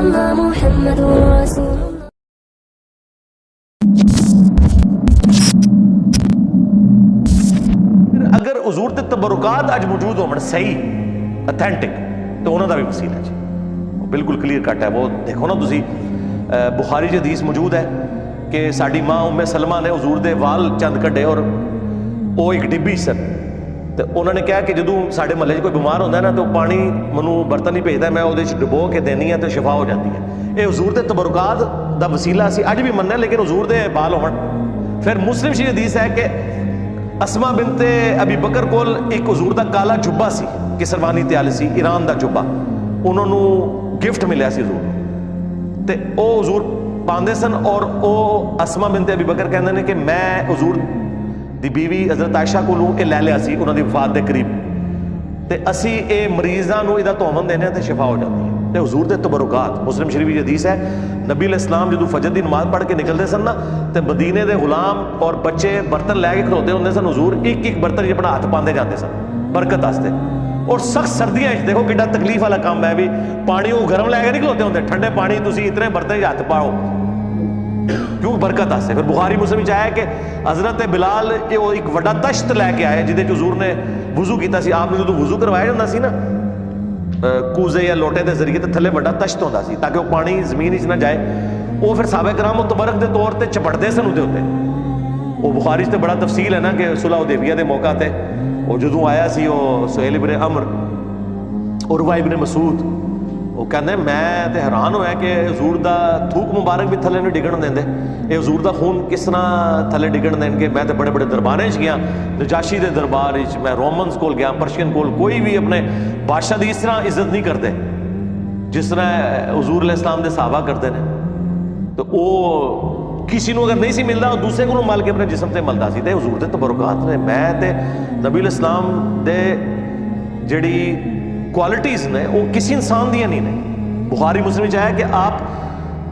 illallah Muhammadur Rasulullah. اگر حضور دے تبرکات اج موجود ہون صحیح اتھینٹک تو انہاں دا بھی وسیلہ جی بالکل کلیئر کٹ ہے. وہ دیکھو نا تسی بخاری کی حدیث موجود ہے کہ ساڈی ماں ام سلمہ نے حضور دے وال چند کڈے اور وہ ایک ڈبی سن تو انہوں نے کہا کہ جدوں ساڈے محلے کوئی بیمار ہوتا ہے نا تو پانی منوں برتن نہیں بھیجتا میں وہ ڈبو کے دینی ہے تو شفا ہو جاتی ہے. یہ حضور دے تبرکات دا وسیلہ اسی اج بھی مننے لیکن حضور دے بال ہون. پھر مسلم شریف حدیث ہے کہ اسما بنت ابی بکر کول ایک حضور دا کالا جبا سی کسروانی طیالسی ایران دا جبا انہوں نے گفٹ ملیا سی حضور تے او حضور پاندے سن اور او اسما بنت ابی بکر کہندے نے کہ میں حضور دی بیوی حضرت عائشہ کولوں اے لے لیا سی انہاں دی وفات دے قریب تے اسی اے مریضاں نو ادا تومن دینے تے شفا ہو جاتی ہے. تے حضور دے تبرکات مسلم شریف کی حدیث ہے نبی علیہ السلام جدوں فجر دی نماز پڑھ کے نکلتے سن نا تے مدینے دے غلام اور بچے برتن لے کے کھلوتے ہوندے سن حضور ایک ایک برتن اپنا ہاتھ پاندے جاندے سن برکت واسطے. اور سخت سردیاں دیکھو کڈا تکلیف والا کام ہے بھی پانی وہ گرم لے کے نہیں کھلوتے ہوندے ٹھنڈے پانی تسی اتنے برتن ہاتھ پاؤ کیوں برکت واسطے. پھر بخاری مسلم چاہے کہ حضرت بلال ایک بڑا تشت لے کے آئے جہدے حضور نے وضو کیتا سی. آپ نے جدوں وضو کروایا جاتا سی نا کوزے یا لوٹے دے ذریعے تے تھلے بڑا تشت ہوندا سی تاکہ وہ پانی زمین وچ نہ جائے. وہ پھر صحابہ کرام متبرک دے طور تے چپڑدے سن اودے اوتے. وہ بخاری تے بڑا تفصیل ہے نا کہ صلح حدیبیہ دے موقع تے وہ جدوں آیا سی وہ سہیل ابن عمر عروہ ابن مسعود وہ کہندے میں تے حیران ہویا کہ حضور دا تھوک مبارک بھی تھلے نہیں ڈگن دیندے اے حضور دا خون کس طرح تھلے ڈگن دین گے. میں تے بڑے بڑے درباریں وچ گیا نجاشی دے دربار وچ میں رومنز کول گیا پرشین کول کوئی بھی اپنے بادشاہ دی اس طرح عزت نہیں کرتے جس طرح حضور علیہ السلام دے صحابہ کرتے ہیں. تو وہ کسی نو اگر نہیں سی ملدا دوسرے کو مل کے اپنے جسم تے ملدا سی. تے حضور دے تبرکات نے میں تے نبی علیہ السلام دے جڑی کوالٹیز نے وہ کسی انسان دیا نہیں نے. بخاری مسلم چاہے کہ آپ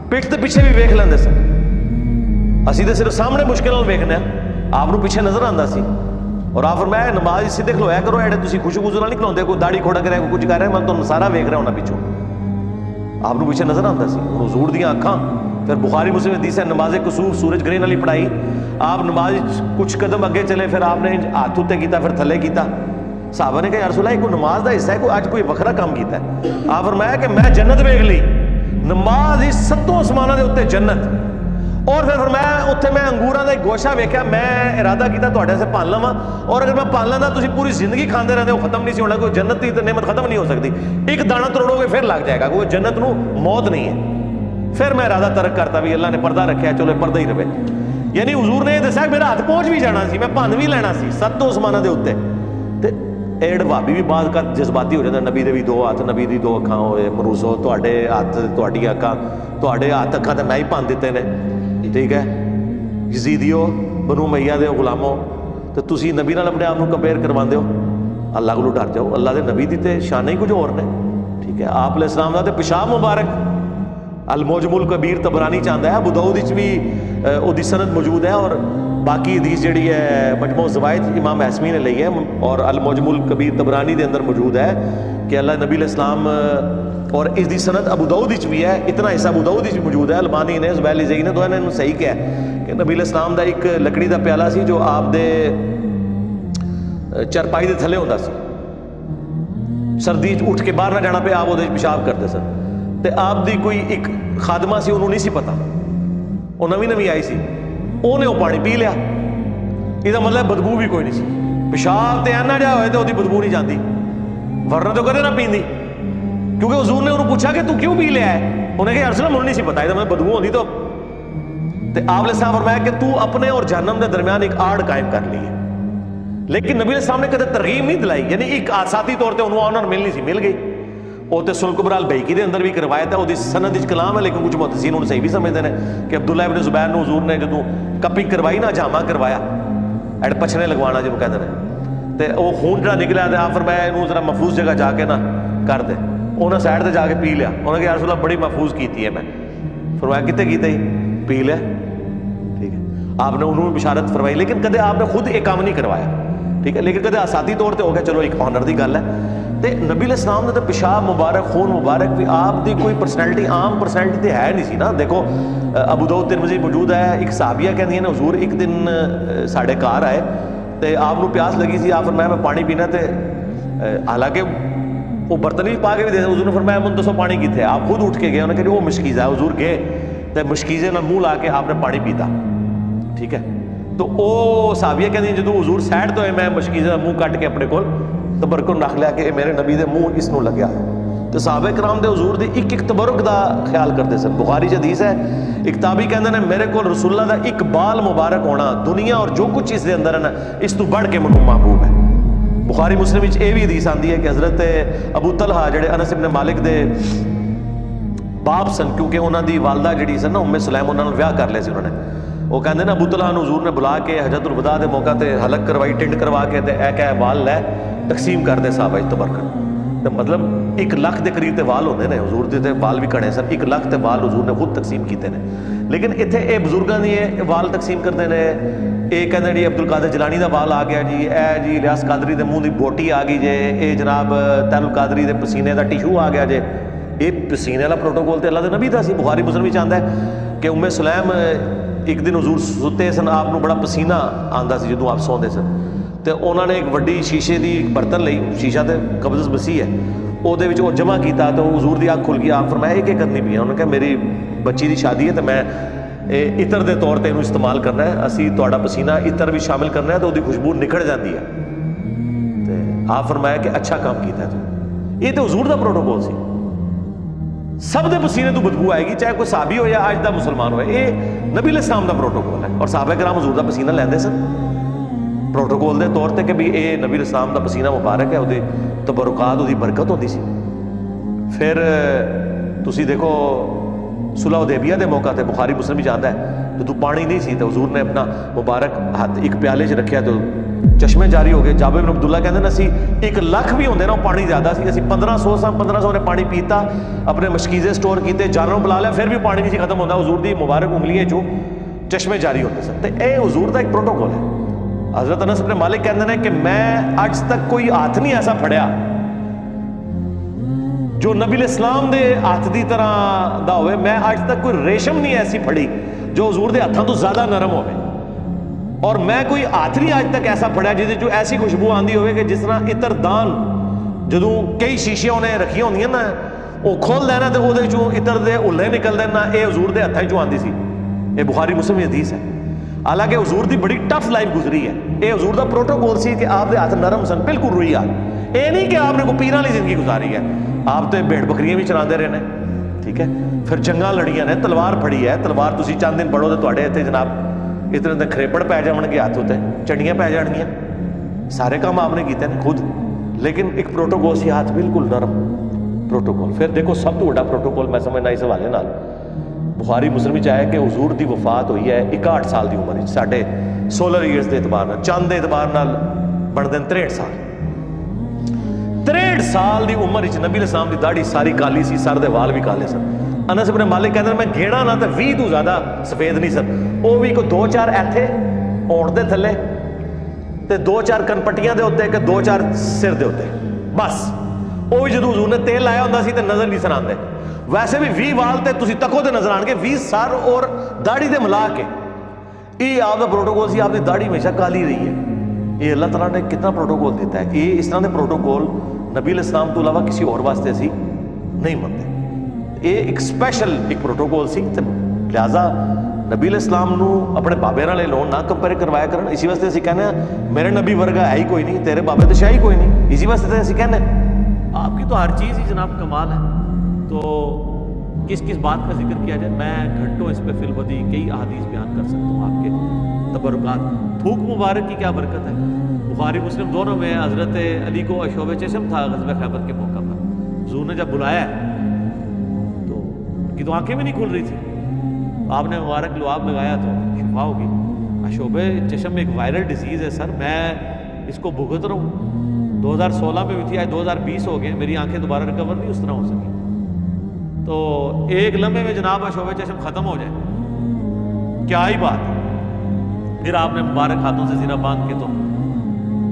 پیٹھ تے پیچھے بھی ویکھ لیندے سن اسی تے صرف سامنے مشکل نال ویکھنے آپ نو پیچھے نظر آندا سی. اور آپ فرمایا نماز سیدھے کھلویا کرو ایڑے تسی خوشو خوشو نال نہیں کھلوندے کوئی داڑھی کھوڑا کرے کوئی کچھ کر رہا ہے میں تو سارا ویکھ رہا ہوں پیچھوں آپ نو پیچھے نظر آندا سی. حضور دیاں اکھاں. پھر بخاری مسلم حدیث ہے نماز کسوف سورج گرہن والی پڑھائی آپ نماز کچھ قدم اگے چلے پھر آپ نے ہاتھ اتنے کیتا پھر تھلے کیتا. صحابہ نے کہا یا رسول اللہ کوئی نماز دا حصہ ہے کوئی آج کوئی وکھرا کام کیتا ہے. آپ فرمایا کہ میں جنت ویکھ لی نماز ہی ستوں آسماناں دے اوتے جنت. اور پھر فرمایا اتنے میں انگوراں دا ایک گوشہ ویکھیا میں ارادہ کیتا تہاڈے سے پال لواں اور اگر میں پال لیندا تسی پوری زندگی کھاندے رہندے وہ ختم نہیں سی ہونا. کوئی جنت دی نعمت ختم نہیں ہو سکتی ایک دانہ توڑو گے پھر لگ جائے گا کوئی جنت نو موت نہیں ہے. پھر میں ارادہ ترک کرتا بھی اللہ نے پردہ رکھیا چلو پردہ ہی رہے. یعنی حضور نے یہ دسیا میرا ہاتھ پہنچ بھی جانا سی میں بھن بھی لینا سی ستوں آسماناں دے اوتے. تے ایڑ بھابی بھی بعض کا جذباتی ہو جاتا نبی دے بھی دو ہاتھ نبی دی دو اکھاں ہوئے مروسو تواڈے ہاتھ تواڈی اکھاں تواڈے ہاتھ اکھاں تے میں ہی بھن دتے نے. ٹھیک ہے یزیدیو بنو امیہ دے غلاموں تے تسی نبی نال اپنے آپ کو کمپیئر کرواندے ہو. اللہ کو ڈر جاؤ اللہ دے نبی دی تے شان ہی کچھ اور نے. ٹھیک ہے آپ علیہ السلام دا تے پیشاب مبارک المعجم الکبیر طبرانی چاہتا ہے ابو داؤد وچ بھی او دی سند موجود ہے اور باقی حدیث جڑی ہے مجموع الزوائد امام حسمی نے لئی ہے اور المعجم الکبیر طبرانی دے اندر موجود ہے کہ اللہ نبی علیہ السلام اور اس دی سند ابو داؤد وچ بھی ہے اتنا حصہ ابو داؤد وچ موجود ہے. البانی نے زبیل زئی نے دونوں نے صحیح کہا کہ نبی علیہ السلام دا ایک لکڑی دا پیالہ سی جو آپ دے چرپائی دے تھلے ہوندا سی سردی اٹھ کے باہر نہ جانا پہ آپ وہ پیشاب کرتے سن. تے آپ دی کوئی ایک خادمہ سی انہوں نہیں سی پتا وہ نویں نویں آئی سی انہیں وہ پانی پی لیا. یہ مطلب بدبو بھی کوئی نہیں سی پیشاب تے اینا جا ہوئے تو وہ بدبو نہیں جاندی ورنہ تو کدے نہ پیندی کیونکہ حضور نے انہوں پوچھا کہ تو کیوں پی لیا ہے انہیں کہا رسول اللہ مجھے نہیں سی پتا یہ میں بدبو ہوندی تو تے آپ علیہ السلام فرمایا کہ تو اپنے اور جہنم دے درمیان ایک آڑ قائم کر لی ہے. لیکن نبی علیہ السلام نے کدے ترغیب نہیں دلائی یعنی ایک آساتی طور تے انہوں آنر ملنی سی مل گئی. وہ تو سنن کبریٰ البیہقی دے اندر بھی روایت ہے وہ سند وچ کلام ہے لیکن کچھ محدثین انہوں صحیح بھی سمجھتے ہیں کہ عبداللہ ابن زبیر نے حضور نے جدوں کپنگ کروائی نا جامہ کروایا ایڈ پچھنے لگوانا جنہوں کہتے ہیں تے وہ خون جڑا نکلا تے آپ فرمایا انہوں ذرا محفوظ جگہ جا کے نا کر دے انہوں نے سائڈ تے جا کے پی لیا انہوں نے کہا یا رسول اللہ بڑی محفوظ کیتی ہے میں فرمایا کتے کیتے ہی پی لیا. ٹھیک ہے آپ نے انہوں نے بشارت فرمائی لیکن کدے آپ نے خود ایک کام نہیں کروایا ٹھیک ہے, لیکن کدے آساتی طور تے ہو گیا, چلو ایک آنر دی گل ہے. تے نبی علیہ السلام دے تے پیشاب مبارک, خون مبارک بھی آپ دی کوئی پرسنالٹی عام پرسنالٹی تے ہے نہیں سی نا. دیکھو ابو داؤد ترمذی موجود ہے, ایک صحابیہ کہندی ہیں حضور ایک دن ساڈے گھر آئے تے آپ نو پیاس لگی سی, آپ فرمایا میں پانی پینا, تے حالانکہ وہ برتن بھی پا کے بھی دے, حضور نے فرمایا من دسو پانی کتنے, آپ خود اٹھ کے گئے, انہوں نے کہا وہ مشکیزہ ہے, حضور گئے تے مشکیزے نہ منہ لا کے آپ نے پانی پیتا. ٹھیک ہے, تو وہ صحابیہ کہندی جدوں حضور سائڈ تو ہے, میں مشکیزے کا منہ کٹ کے اپنے کول تبرکن رکھ لیا کہ میرے نبی دے منہ اس نو لگیا. تو صحابہ کرام دے حضور دی ایک ایک تبرک دا خیال کرتے سن. بخاری چ حدیث ہے, ایک تابعی کہندے نے میرے کول رسول اللہ دا ایک بال مبارک ہونا دنیا اور جو کچھ اس دے اندر ہے نا اس تو بڑھ کے مینوں محبوب ہے. بخاری مسلم وچ یہ بھی حدیث آندی ہے کہ حضرت ابو طلحہ جڑے انس ابن مالک دے باپ سن, کیونکہ انہاں دی والدہ جڑی سن نا ام سلیم, انہاں نال ویاہ کر لیا سی انہوں نے. وہ کہندے نا ابو طلحہ نو حضور نے بلا کے حجۃ الوداع دے موقع تے حلق کروائی, ٹنڈ کروا کے تے اے کہ وال لے تقسیم کر دے صحابہ تبرکن. تے مطلب 1 لاکھ دے قریب تے وال ہوندے نے, حضور دے تے وال بھی کھڑے سن, 1 لاکھ تے وال حضور نے خود تقسیم کیتے نے. لیکن ایتھے اے بزرگاں دی وال تقسیم کرتے نے, اے کہندے جی عبد القادر جیلانی دا وال آ گیا جی, اے جی الیاس قادری دے منہ دی بوٹی آ گئی جے, اے جناب تیل القادری دے پسینے دا ٹیشو آ گیا جے. اے پسینے والا پروٹوکول تے اللہ دے نبی دا سی. بخاری مسلم وچ آندا ہے کہ ام سلیم ایک دن حضور ستے سن, آپ نو بڑا پسینہ آندا سی جدوں آپ سوندے سن, تے انہوں نے ایک وڈی شیشے دی ایک برتن لئی, شیشہ تے قبض مسیح ہے, او دے وچ او جمع کیتا تو حضور دی اکھ کھل گئی. آپ فرمایا یہ کیا کرنی پئی ہے؟ انہوں نے کہا میری بچی دی شادی ہے تے میں عطر دے طور تے اینو استعمال کرنا ہے, اسی تہاڈا پسینہ عطر بھی شامل کرنا ہے تو اودی خوشبو نکل جاندی ہے. تے آپ فرمایا کہ اچھا کام کیتا ہے تو. یہ تے حضور دا پروٹوکول سی, سب دے پسینے تو بدبو آئے گی, چاہے کوئی صحابی ہو یا آج دا مسلمان ہوئے. یہ نبی علیہ السلام دا پروٹوکول ہے, اور صحابہ کرام حضور دا پسینہ لیندے سن پروٹوکول دے طور تے کہ بھی اے نبی علیہ السلام دا پسینہ مبارک ہے, وہ تبرکات وہ برکت ہوتی سی. پھر تسی دیکھو صلح حدیبیہ دے موقع تے بخاری مسلم بھی جاندا ہے, تو پانی نہیں سی تو حضور نے اپنا مبارک ہاتھ ایک پیالے چ رکھیا تو چشمے جاری ہو گئے. جابر بن عبداللہ کہندے نا اسی 1 لاکھ بھی ہوندے نا پانی زیادہ سی, اسی 1500 نے پانی پیتا, اپنے مشکیزے سٹور کیتے, جانوروں بلا لیا, پھر بھی پانی نہیں سی ختم ہوندا. حضور دی مبارک انگلیاں چوں چشمے جاری ہوتے سن. تے اے حضور دا ایک پروٹوکول ہے. حضرت انس بن مالک کہندے نے کہ میں اج تک کوئی ہاتھ نہیں ایسا پھڑیا جو نبی علیہ السلام دے ہاتھ دی طرح دا ہوئے. میں اج تک کوئی ریشم نہیں ایسی پھڑی جو حضور دے ہاتھاں تو زیادہ نرم ہوئے, اور میں کوئی ہاتھ نہیں آج تک ایسا پھڑیا جس جو ایسی خوشبو آندی ہوئے کہ جس طرح عطر دان جدوں کئی شیشیاں انہیں رکھی ہوندیاں نا, وہ کھول دینا تے وہ چوں عطر دے اُلے نکل دینا, اے حضور دے ہتھاں چوں آندی سی. اے بخاری مسلم کی حدیث ہے. حالانکہ حضور دی بڑی ٹف لائف گزری ہے. اے حضور دا پروٹوکول سی کہ آپ دے ہاتھ نرم سن, بالکل روئی ہاتھ. اے نہیں کہ آپ نے کوئی پیراں والی زندگی گزاری ہے, آپ تے بھیڑ بکریاں بھی چراندے رہے نے. ٹھیک ہے, پھر جنگاں لڑیاں نے, تلوار پھڑی ہے. تلوار تسی چند دن پڑھو تے تواڈے اتنے جناب اتنے تے کھریپڑ پی جاون گے ہاتھ تے, چڑیاں پی جان گیاں. سارے کام آپ نے کیتے ہیں خود, لیکن ایک پروٹوکول سی, ہاتھ بالکل نرم پروٹوکول. پھر دیکھو سب تو بڑا پروٹوکول میں سمجھنا اس حوالے نال بخاری مسلم وچ آیا کہ حضور دی وفات ہوئی ہے 61 سال دی عمر وچ. ساڈے سولر ایئرز دے اعتبار نال, چاند دے اعتبار نال بن دین 63 سال. 63 سال دی عمر وچ نبی علیہ السلام دی داڑھی ساری کالی سی, سر دے وال بھی کالے سن. انس بن مالک کہندے میں گھیڑا نہ تے 20 تو زیادہ سفید نہیں سن. وہ بھی کوئی 2-4 ایتھے اونٹ دے تھلے تے 2-4 کنپٹیاں دے ہوتے کہ 2-4 سر دے ہوتے بس. وہ بھی جدوں حضور نے تیل لایا ہوندا سی تے نظر نہیں سن آندے. ویسے بھی 20 وال تے تسی تکو تے نظر آن گے, 20 سر اور داڑھی دے ملا کے. یہ آپ دا پروٹوکول سی, آپ دی داڑھی ہمیشہ کالی رہی ہے. یہ اللہ تعالیٰ نے کتنا پروٹوکول دیتا ہے. یہ اس طرح دے پروٹوکول نبی علیہ السلام تو علاوہ کسی اور واسطے اسی نہیں منتے. یہ ایک سپیشل ایک پروٹوکول سی, لہٰذا نبی علیہ السلام نو اپنے بابے نال لون نہ کمپیئر کروایا کرن. اسی واسطے اسی کہنے ہیں میرے نبی ورگا ہے ہی کوئی نہیں, تیرے بابے تو شاہی کوئی نہیں. اسی واسطے اسی کہنے آپ کی تو ہر چیز ہی جناب کمال ہے. تو کس کس بات کا ذکر کیا جائے, میں گھنٹوں اس پہ فی الودی کئی احادیث بیان کر سکتا ہوں. آپ کے تبرکات, تھوک مبارک کی کیا برکت ہے. بخاری مسلم دونوں میں حضرت علی کو عشوب چشم تھا غزوہ خیبر کے موقع پر. حضور نے جب بلایا تو ان کی تو آنکھیں بھی نہیں کھل رہی تھی. آپ نے مبارک لعاب لگایا تو شفا ہوگی. عشوب چشم ایک وائرل ڈیزیز ہے سر, میں اس کو بھگت رہا ہوں. 2016 میں بھی تھی, آج 2020 ہو گئے, میری آنکھیں دوبارہ ریکور نہیں اس طرح ہو سکی. تو ایک لمحے میں جناب عشوب چشم ختم ہو جائے, کیا ہی بات ہے. پھر آپ نے مبارک ہاتھوں سے زیرہ باندھ کے تو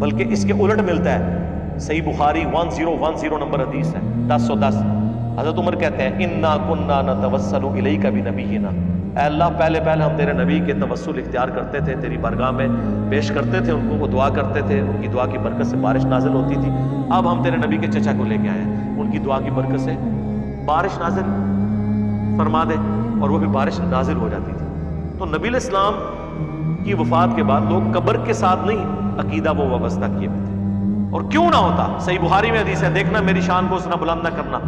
بلکہ اس کے الٹ ملتا ہے. صحیح بخاری 1010 نمبر حدیث ہے 1010. حضرت عمر کہتے ہیں انا کنا نتوسل الیک بنبینا، اے اللہ پہلے ہم تیرے نبی کے توسل اختیار کرتے تھے، تیری بارگاہ میں پیش کرتے تھے، ان کو وہ دعا کرتے تھے، ان کی دعا کی برکت سے بارش نازل ہوتی تھی. اب ہم تیرے نبی کے چچا کو لے کے آئے ہیں، ان کی دعا کی برکت سے بارش نازل فرما دے، اور وہ بھی بارش نازل ہو جاتی تھی. تو نبی علیہ السلام کی وفات کے بعد لوگ قبر کے ساتھ نہیں عقیدہ وہ وابستہ کیے ہوئے تھے. اور کیوں نہ ہوتا، صحیح بخاری میں حدیث ہے، دیکھنا میری شان کو اس طرح بلند نہ کرنا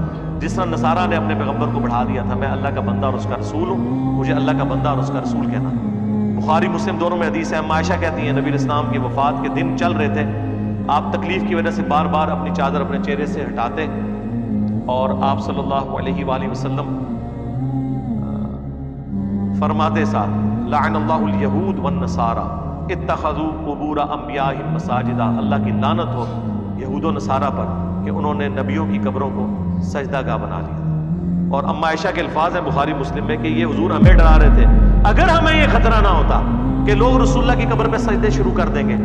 جس طرح نصارہ نے اپنے پیغمبر کو بڑھا دیا تھا. میں اللہ کا بندہ اور اس کا رسول ہوں، مجھے اللہ کا بندہ اور اس کا رسول کہنا. بخاری مسلم دونوں میں حدیث ہے. عائشہ کہتی ہیں نبی علیہ السلام کی وفات کے دن چل رہے تھے، آپ تکلیف کی وجہ سے بار بار اپنی چادر اپنے چہرے سے ہٹاتے، اور آپ صلی اللہ علیہ وآلہ وسلم فرماتے ساتھ لعن اللہ الیہود والنصارى اتخذوا قبور انبیائہم مساجدہ، اللہ کی لعنت ہو یہود و نصارہ پر کہ انہوں نے نبیوں کی قبروں کو سجدہ گاہ بنا لیا. اور اما عائشہ کے الفاظ ہیں بخاری مسلم میں کہ یہ حضور ہمیں ڈرا رہے تھے اگر ہمیں یہ خطرہ نہ ہوتا کہ لوگ رسول اللہ کی قبر پہ سجدے شروع کر دیں گے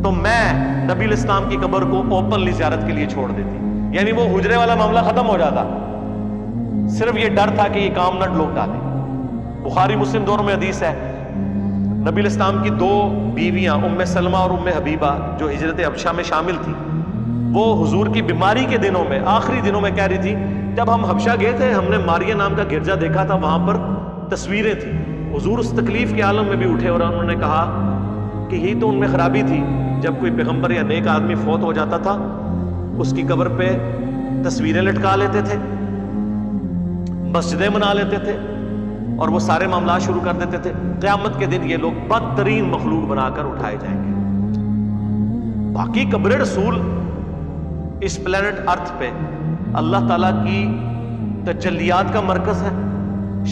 تو میں نبی علیہ السلام کی قبر کو اوپنلی زیارت کے لیے چھوڑ دیتی. یعنی وہ حجرے والا معاملہ ختم ہو جاتا، صرف یہ ڈر تھا کہ یہ کام نہ لوگ ڈالیں. بخاری مسلم دونوں میں حدیث ہے نبی علیہ السلام کی 2 بیویاں ام سلمہ اور ام حبیبہ جو ہجرت حبشہ میں شامل تھی، وہ حضور کی بیماری کے دنوں میں آخری دنوں میں کہہ رہی تھی جب ہم حبشہ گئے تھے ہم نے ماریہ نام کا گرجا دیکھا تھا، وہاں پر تصویریں تھیں. حضور اس تکلیف کے عالم میں بھی اٹھے اور انہوں نے کہا کہ یہی تو ان میں خرابی تھی، جب کوئی پیغمبر یا نیک آدمی فوت ہو جاتا تھا اس کی قبر پہ تصویریں لٹکا لیتے تھے، مسجدیں بنا لیتے تھے اور وہ سارے معاملات شروع کر دیتے تھے. قیامت کے دن یہ لوگ بدترین مخلوق بنا کر اٹھائے جائیں گے. باقی قبر رسول اس پلینٹ ارتھ پہ اللہ تعالیٰ کی تجلیات کا مرکز ہے،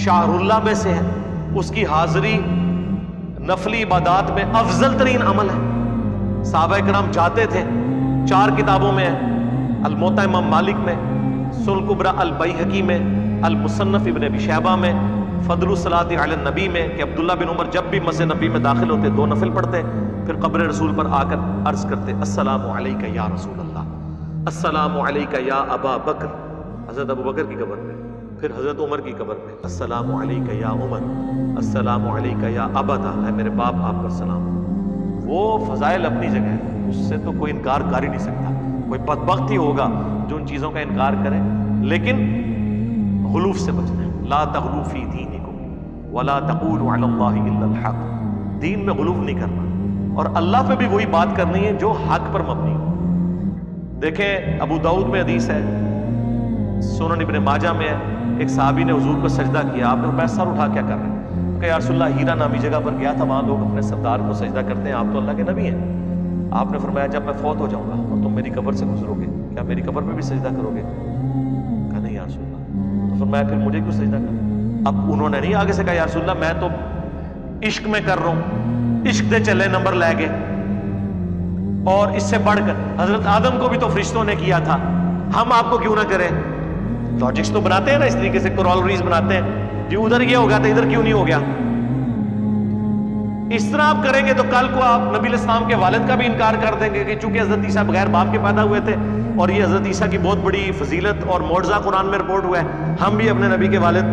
شہر اللہ میں سے ہے، اس کی حاضری نفلی عبادات میں افضل ترین عمل ہے. صحابہ کرام جاتے تھے، 4 کتابوں میں ہے، الموطا امام مالک میں، سنن کبریٰ البیہقی میں، المصنف ابن ابی شیبہ میں، فضل الصلاۃ علی النبی میں کہ عبداللہ بن عمر جب بھی مسجد نبی میں داخل ہوتے 2 نفل پڑھتے، پھر قبر رسول پر آ کر عرض کرتے السلام علیک یا رسول اللہ، السلام علیک یا ابا بکر، حضرت ابو بکر کی قبر پہ، پھر حضرت عمر کی قبر پہ السلام علیک یا عمر، السلام علیک یا ابدا، اے میرے باپ آپ پر سلام. وہ فضائل اپنی جگہ ہے، اس سے تو کوئی انکار کر ہی نہیں سکتا. کوئی بدبخت ہی ہوگا جو ان چیزوں کا انکار کرے، لیکن غلوف سے بچنا ہے. لا تغلو فی دینکم ولا تقولوا علی اللہ الا الحق، دین میں غلوف نہیں کرنا اور اللہ پہ بھی وہی بات کرنی ہے جو حق پر مبنی ہو. دیکھیں ابو داؤد میں حدیث ہے، سنن ابن ماجہ میں ہے، ایک صحابی نے حضور کو سجدہ کیا، آپ نے فرمایا سر اٹھا کیا کر رہے ہیں؟ کہ یا رسول اللہ ہیرا نامی جگہ پر گیا تھا، وہاں لوگ اپنے سردار کو سجدہ کرتے ہیں، آپ تو اللہ کے نبی ہیں. آپ نے فرمایا جب میں فوت ہو جاؤں گا اور تم میری قبر سے گزرو گے کیا میری قبر پہ بھی سجدہ کرو گے؟ کہا نہیں یا رسول اللہ. تو فرمایا پھر مجھے کیوں سجدہ کرنا؟ اب انہوں نے نہیں آگے سے کہا یا رسول اللہ میں تو عشق میں کر رہا ہوں، عشق دے چلے نمبر لے گئے، اور اس سے بڑھ کر حضرت آدم کو بھی تو فرشتوں نے کیا تھا، ہم آپ کو کیوں نہ کریں؟ لاجکس تو بناتے ہیں نا، اس طریقے سے کورالریز بناتے ہیں، جی ادھر یہ ہو گیا تو ادھر کیوں نہیں ہو گیا؟ اس طرح آپ کریں گے تو کل کو آپ نبی علیہ السلام کے والد کا بھی انکار کر دیں گے کہ چونکہ حضرت عیسیٰ بغیر باپ کے پیدا ہوئے تھے اور یہ حضرت عیسیٰ کی بہت بڑی فضیلت اور معجزہ قرآن میں رپورٹ ہوا ہے، ہم بھی اپنے نبی کے والد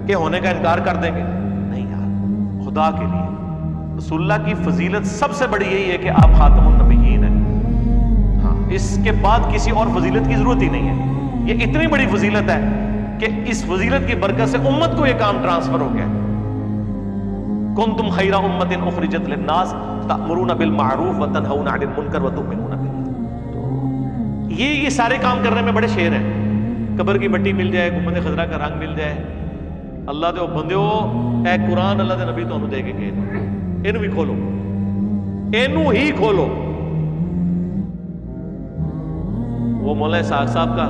کے ہونے کا انکار کر دیں گے؟ نہیں یار، خدا کے لیے رسول اللہ کی فضیلت سب سے بڑی یہی ہے کہ آپ خاتم النبیین ہیں. ہاں، اس کے بعد کسی اور فضیلت کی ضرورت ہی نہیں ہے. یہ اتنی بڑی فضیلت ہے کہ اس فضیلت کی برکت سے امت کو یہ کام ٹرانسفر ہو گیا. کنتم خیر امت اخرجت للناس تأمرون بالمعروف وتنہون عن المنکر وتؤمنون باللہ. تو یہ سارے کام کرنے میں بڑے شیر ہیں. قبر کی مٹی مل جائے، گنبد خضرا کا رنگ مل جائے، اللہ دے بندیو اے قرآن اللہ دے نبی تو دے کے گئے، اینو بھی کھولو، اینو ہی کھولو. وہ مولا اسحاق صاحب کا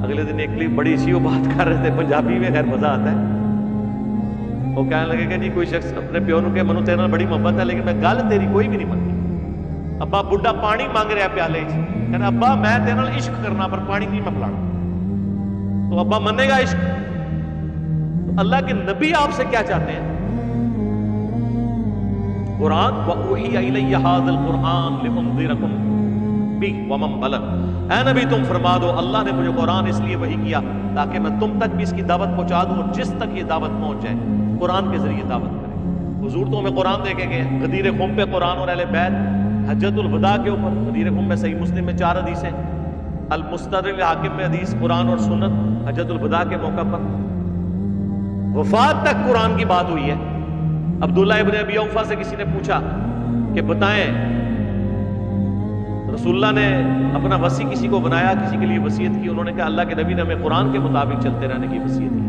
اگلے دن ایک کلپ بڑی اچھی وہ بات کر رہے تھے پنجابی میں، خیر مزہ آتا ہے. وہ کہنے لگے کہ جی کوئی شخص اپنے پیو نو کہ منو تیرے نال بڑی محبت ہے لیکن میں گل تیری کوئی بھی نہیں منتی. ابا بڈھا پانی مانگ رہا پیالے چ، کہنا ابا میں تیرے نال عشق کرنا پر پانی نہیں میں پلانا. تو ابا منے گا عشق؟ تو اللہ کے نبی آپ سے کیا چاہتے ہیں؟ قرآن وَأُوحِيَ إِلَيَّ هَذَا الْقُرْآنُ لِأُنذِرَكُم بِهِ وَمَن بَلَغَ، اے نبی تم فرما دو اللہ نے مجھے قرآن اس لیے وحی کیا تاکہ میں تم تک بھی اس کی دعوت پہنچا دوں، اور جس تک یہ دعوت پہنچ جائے قرآن کے ذریعے دعوت کرے۔ حضور تو ہمیں قرآن دے کے گئے، غدیر خم پہ قرآن اور اہل بیت، حجۃ الوداع کے اوپر غدیر خم میں صحیح مسلم میں 4 حدیثیں، المستدرک الحاکم میں حدیث، قرآن اور سنت حجۃ الوداع کے موقع پر، وفات تک قرآن کی بات ہوئی ہے۔ عبداللہ ابن ابی اوفا سے کسی نے پوچھا کہ بتائیں رسول اللہ نے اپنا وصی کسی کو بنایا، کسی کے لیے وصیت کی؟ انہوں نے کہا اللہ کے نبی نے ہمیں قرآن کے مطابق چلتے رہنے کی وصیت کی۔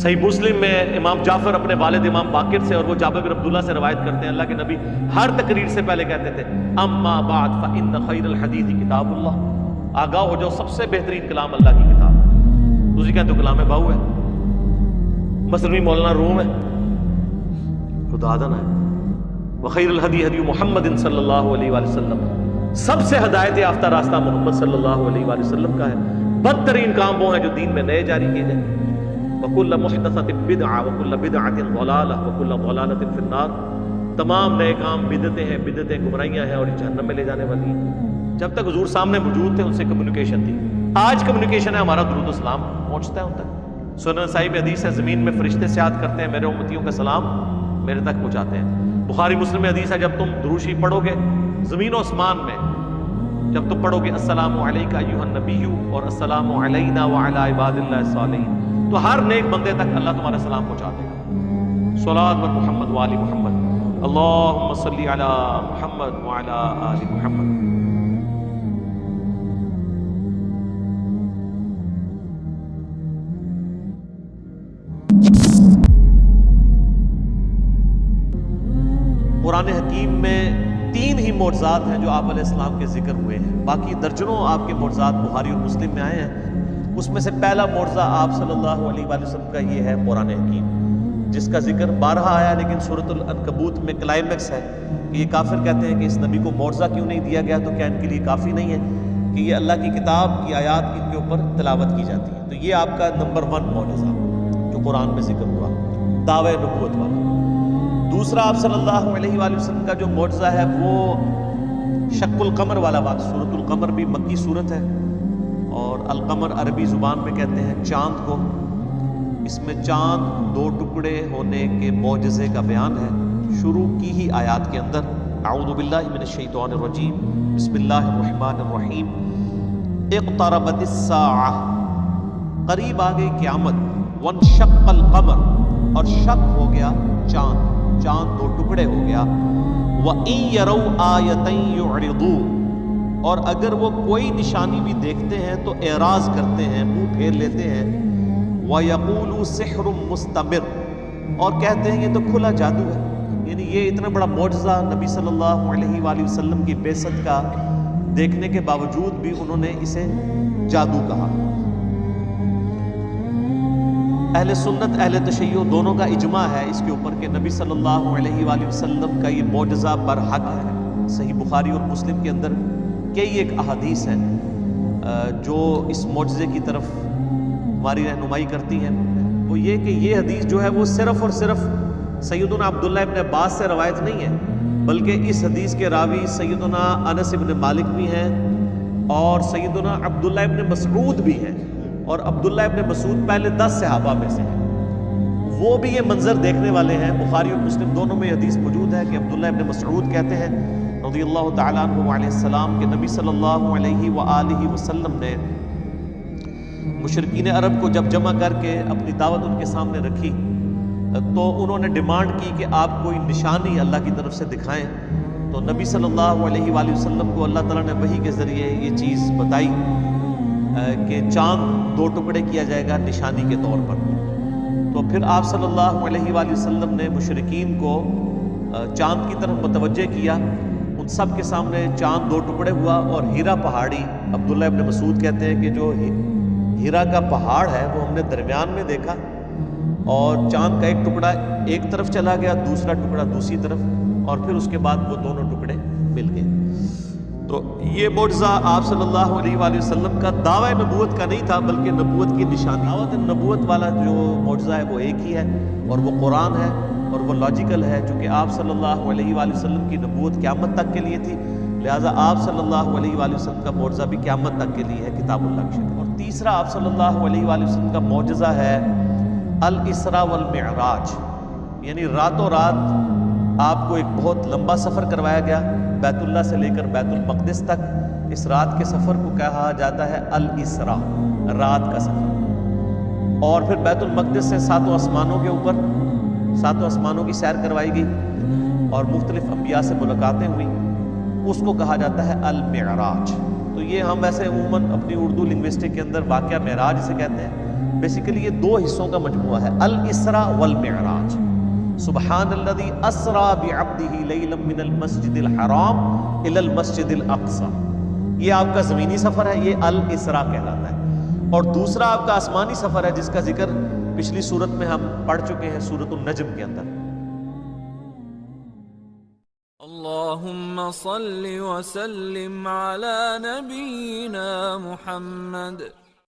صحیح مسلم میں امام جعفر اپنے والد امام باقر سے اور وہ جابر بن عبداللہ سے روایت کرتے ہیں اللہ کے نبی ہر تقریر سے پہلے کہتے تھے اما بعد فإن خیر الحدیث کتاب اللہ، آگاہ ہو جاؤ سب سے بہترین کلام اللہ کی کتاب۔ دوسری کہتے ہو کلام باؤ ہے، مثلوی مولانا روم ہے، خدا دن ہے، وخیر الہدی ہدی محمد صلی اللہ علیہ وآلہ وسلم، سب سے ہدایت یافتہ راستہ محمد صلی اللہ علیہ وآلہ وسلم کا ہے، بدترین کام وہ ہیں جو دین میں نئے جاری کیے جائیں، وَكُلَّ مُحْدَثَةٍ بِدْعَةٍ وَكُلَّ بِدْعَةٍ ضَلَالَةٍ وَكُلَّ ضَلَالَةٍ فِي النَّارِ، تمام نئے کام بدعتیں ہیں، بدعتیں گمراہیاں ہیں اور یہ جہنم میں لے جانے والی ہیں۔ جب تک حضور سامنے موجود تھے ان سے کمیونیکیشن تھی، آج کمیونیکیشن ہے ہمارا درود و سلام پہنچتا ہے ان تک۔ سنن صحیح حدیث ہے زمین میں فرشتے سیاحت کرتے ہیں، میرے امتیوں کا سلام میرے تک پہنچاتے ہیں۔ بخاری مسلم میں حدیث ہے جب تم درود شریف پڑھو گے زمین و آسمان میں، جب تم پڑھو گے السلام علیکہ ایھا النبی اور السلام علینا وعلی عباد اللہ الصالحین، تو ہر نیک بندے تک اللہ تمہارا سلام پہنچا دے گا۔ صلوات بر محمد وآل محمد، اللہم صلی علی محمد وعلی آل محمد۔ قرآن حکیم میں 3 ہی معجزات ہیں جو آپ علیہ السلام کے ذکر ہوئے ہیں، باقی درجنوں آپ کے معجزات بخاری اور مسلم میں آئے ہیں۔ اس میں سے پہلا معجزہ آپ صلی اللہ علیہ وآلہ وسلم کا یہ ہے قرآن حکیم، جس کا ذکر 12 آیا، لیکن سورۃ العنکبوت میں کلائمیکس ہے کہ یہ کافر کہتے ہیں کہ اس نبی کو معجزہ کیوں نہیں دیا گیا، تو کیا ان کے لیے کافی نہیں ہے کہ یہ اللہ کی کتاب کی آیات ان کے اوپر تلاوت کی جاتی ہے؟ تو یہ آپ کا نمبر 1 معجزہ جو قرآن میں ذکر ہوا، دعوی نبوت والا۔ دوسرا آپ صلی اللہ علیہ وآلہ وسلم کا جو معجزہ ہے وہ شق القمر والا واقعہ، سورۃ القمر بھی مکی صورت ہے، اور القمر عربی زبان میں کہتے ہیں چاند کو۔ اس میں چاند 2 ٹکڑے ہونے کے معجزے کا بیان ہے شروع کی ہی آیات کے اندر۔ اعوذ باللہ من الشیطان الرجیم، بسم اللہ الرحمن الرحیم، اقتربت الساعہ، قریب آ گئی قیامت، وانشق القمر، اور شق ہو گیا چاند، چاند 2 ٹکڑے ہو گیا، وَإِن يَرَوْا آیَةً يُعْرِضُوا، اور اگر وہ کوئی نشانی بھی دیکھتے ہیں تو اعراض کرتے ہیں، منہ پھیر لیتے ہیں، وَيَقُولُوا سِحْرٌ مُسْتَمِرٌ، اور کہتے ہیں یہ تو کھلا جادو ہے۔ یعنی یہ اتنا بڑا معجزہ نبی صلی اللہ علیہ وآلہ وسلم کی بعثت کا دیکھنے کے باوجود بھی انہوں نے اسے جادو کہا۔ اہل سنت اہل تشیع دونوں کا اجماع ہے اس کے اوپر کہ نبی صلی اللہ علیہ وآلہ وسلم کا یہ معجزہ برحق ہے۔ صحیح بخاری اور مسلم کے اندر کئی ایک احادیث ہیں جو اس معجزے کی طرف ہماری رہنمائی کرتی ہیں۔ وہ یہ کہ یہ حدیث جو ہے وہ صرف اور صرف سیدنا عبداللہ ابن عباس سے روایت نہیں ہے، بلکہ اس حدیث کے راوی سیدنا انس ابن مالک بھی ہیں اور سیدنا عبداللہ ابن مسعود بھی ہیں، اور عبداللہ ابن مسعود پہلے 10 صحابہ میں سے ہیں، وہ بھی یہ منظر دیکھنے والے ہیں۔ بخاری اور مسلم دونوں میں حدیث موجود ہے کہ عبداللہ ابن مسعود کہتے ہیں رضی اللہ تعالیٰ عنہ علیہ السلام کہ نبی صلی اللہ علیہ وآلہ وسلم نے مشرکین عرب کو جب جمع کر کے اپنی دعوت ان کے سامنے رکھی تو انہوں نے ڈیمانڈ کی کہ آپ کوئی نشانی اللہ کی طرف سے دکھائیں، تو نبی صلی اللہ علیہ وآلہ وسلم کو اللہ تعالیٰ نے وحی کے ذریعے یہ چیز بتائی کہ چاند 2 ٹکڑے کیا جائے گا نشانی کے طور پر۔ تو پھر آپ صلی اللہ علیہ وآلہ وسلم نے مشرکین کو چاند کی طرف متوجہ کیا، ان سب کے سامنے چاند 2 ٹکڑے ہوا، اور ہیرا پہاڑی، عبداللہ ابن مسعود کہتے ہیں کہ جو ہیرا کا پہاڑ ہے وہ ہم نے درمیان میں دیکھا، اور چاند کا ایک ٹکڑا ایک طرف چلا گیا، دوسرا ٹکڑا دوسری طرف، اور پھر اس کے بعد وہ دونوں ٹکڑے مل گئے۔ تو یہ معجزہ آپ صلی اللہ علیہ وآلہ وسلم کا دعوی نبوت کا نہیں تھا، بلکہ نبوت کی نشانی۔ دعوت نبوت والا جو معجزہ ہے وہ ایک ہی ہے، اور وہ قرآن ہے، اور وہ لاجیکل ہے، چونکہ آپ صلی اللہ علیہ وآلہ وسلم کی نبوت قیامت تک کے لیے تھی، لہٰذا آپ صلی اللہ علیہ وآلہ وسلم کا معجزہ بھی قیامت تک کے لیے ہے کتاب اللہ کی شکل۔ اور تیسرا آپ صلی اللہ علیہ وآلہ وسلم کا معجزہ ہے الاسراء والمعراج، یعنی راتوں رات آپ کو ایک بہت لمبا سفر کروایا گیا بیت اللہ سے لے کر بیت المقدس تک۔ اس رات کے سفر کو کہا جاتا ہے الاسراء، رات کا سفر۔ اور پھر بیت المقدس سے ساتوں آسمانوں کے اوپر، ساتوں آسمانوں کی سیر کروائی گئی اور مختلف انبیاء سے ملاقاتیں ہوئی، اس کو کہا جاتا ہے المعراج۔ تو یہ ہم ویسے عموماً اپنی اردو لنگوسٹک کے اندر واقعہ معراج اسے کہتے ہیں۔ بیسیکلی یہ دو حصوں کا مجموعہ ہے، الاسراء والمعراج۔ سبحان الذی اسرا بعبدہ لیلا من المسجد الحرام الی المسجد الاقصی، یہ آپ کا زمینی سفر ہے، یہ الاسراء کہلاتا ہے۔ اور دوسرا آپ کا آسمانی سفر ہے، جس کا ذکر پچھلی سورت میں ہم پڑھ چکے ہیں، سورۃ النجم کے اندر۔ اللهم صل وسلم على نبينا محمد